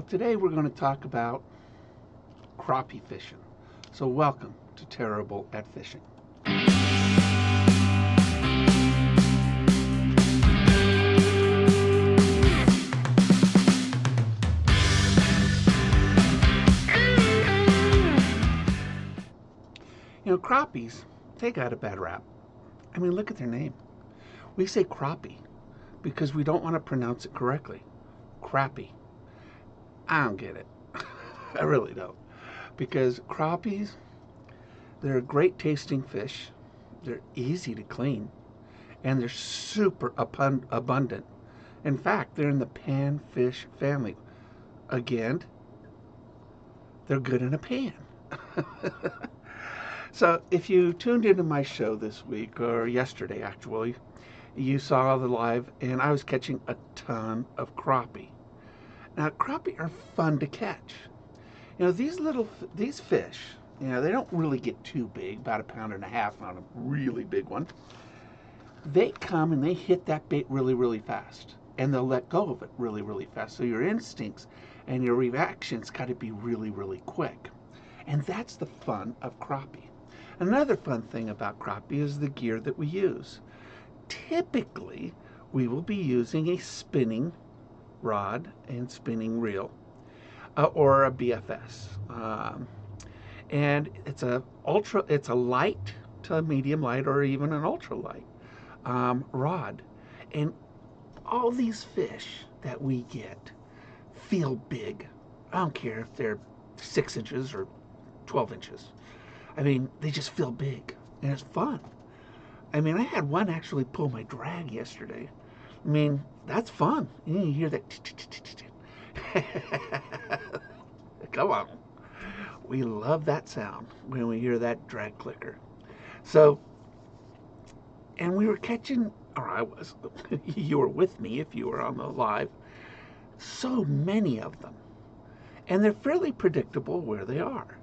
Today we're going to talk about crappie fishing. So welcome to Terrible at Fishing. Crappies, they got a bad rap. I mean, look at their name. We say crappie because we don't want to pronounce it correctly. Crappie. I don't get it. I really don't. Because crappies, they're a great tasting fish. They're easy to clean. And they're super abundant. In fact, they're in the panfish family. Again, they're good in a pan. So if you tuned into my show this week, or yesterday actually, you saw the live, and I was catching a ton of crappie. Now, crappie are fun to catch. These fish, they don't really get too big, about 1.5 pounds on a really big one. They come and they hit that bait really, really fast, and they'll let go of it really, really fast. So your instincts and your reactions got to be really, really quick. And that's the fun of crappie. Another fun thing about crappie is the gear that we use. Typically, we will be using a spinning rod and spinning reel, or a BFS, and it's a light to medium light, or even an ultralight rod. And all these fish that we get feel big. I don't care if they're 6 inches or 12 inches. I mean, they just feel big, and it's fun. I mean, I had one actually pull my drag yesterday. I mean, that's fun. You hear that. Come on. We love that sound when we hear that drag clicker. So, and we were catching, or I was, you were with me if you were on the live, so many of them. And they're fairly predictable where they are.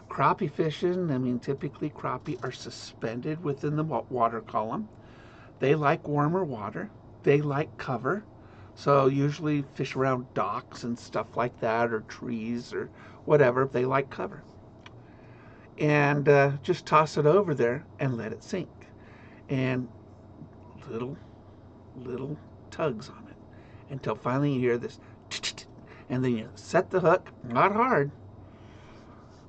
Crappie fishing, typically crappie are suspended within the water column. They like warmer water. They like cover. So usually fish around docks and stuff like that, or trees or whatever. They like cover. And just toss it over there and let it sink. And little tugs on it until finally you hear this, and then you set the hook, not hard.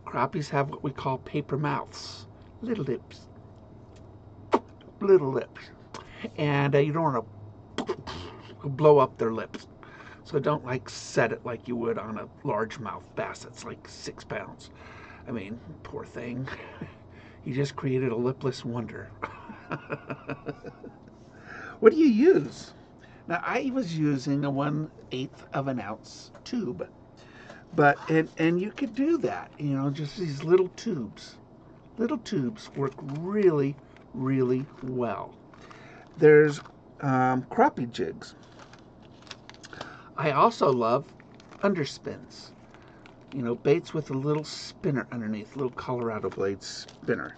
Crappies have what we call paper mouths, little lips, and you don't want to blow up their lips. So don't set it like you would on a largemouth bass that's like 6 pounds. I mean, poor thing. You just created a lipless wonder. What do you use? Now, I was using a 1/8 of an ounce tube. But, and you could do that, just these little tubes. Little tubes work really, really well. There's crappie jigs. I also love underspins. Baits with a little spinner underneath, little Colorado blade spinner.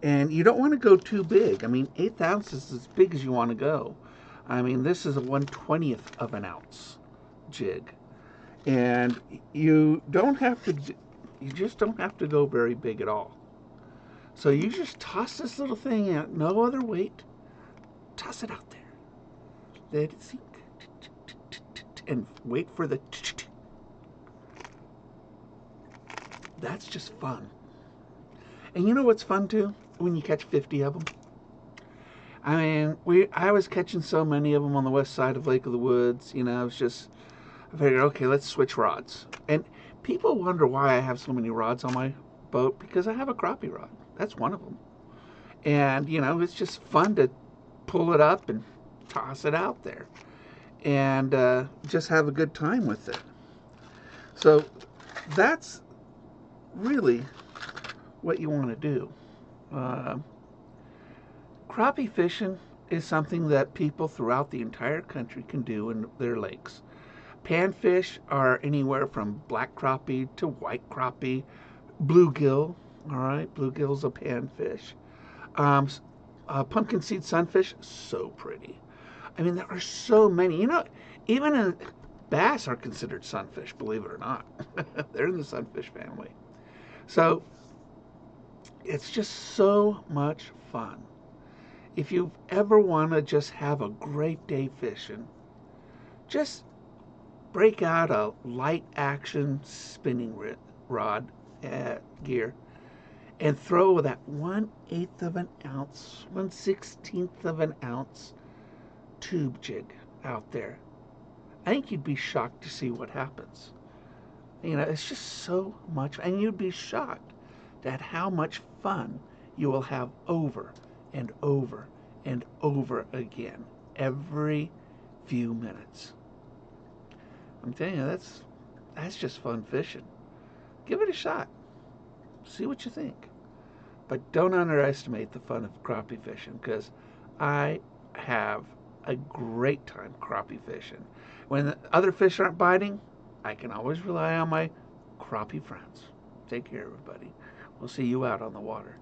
And you don't want to go too big. 1/8 ounces is as big as you want to go. This is a 1/20 of an ounce jig. And you just don't have to go very big at all. So you just toss this little thing out, no other weight. Toss it out there. Let it sink. And wait for the. That's just fun. And you know what's fun too? When you catch 50 of them. I was catching so many of them on the west side of Lake of the Woods. I figured, okay, let's switch rods. And people wonder why I have so many rods on my boat, because I have a crappie rod. That's one of them. And, it's just fun to pull it up and toss it out there. And just have a good time with it. So that's really what you want to do. Crappie fishing is something that people throughout the entire country can do in their lakes. Panfish are anywhere from black crappie to white crappie, bluegill. All right, bluegill's a panfish. Pumpkin seed sunfish, so pretty. There are so many. Even in Bass are considered sunfish, believe it or not. They're in the sunfish family. So it's just so much fun. If you ever want to just have a great day fishing, just break out a light action spinning rod gear and throw that 1/8 of an ounce, 1/16 of an ounce tube jig out there. I think you'd be shocked to see what happens. You know, it's just so much, and you'd be shocked at how much fun you will have over and over and over again every few minutes. I'm telling you, that's just fun fishing. Give it a shot. See what you think. But don't underestimate the fun of crappie fishing, because I have a great time crappie fishing. When the other fish aren't biting, I can always rely on my crappie friends. Take care, everybody. We'll see you out on the water.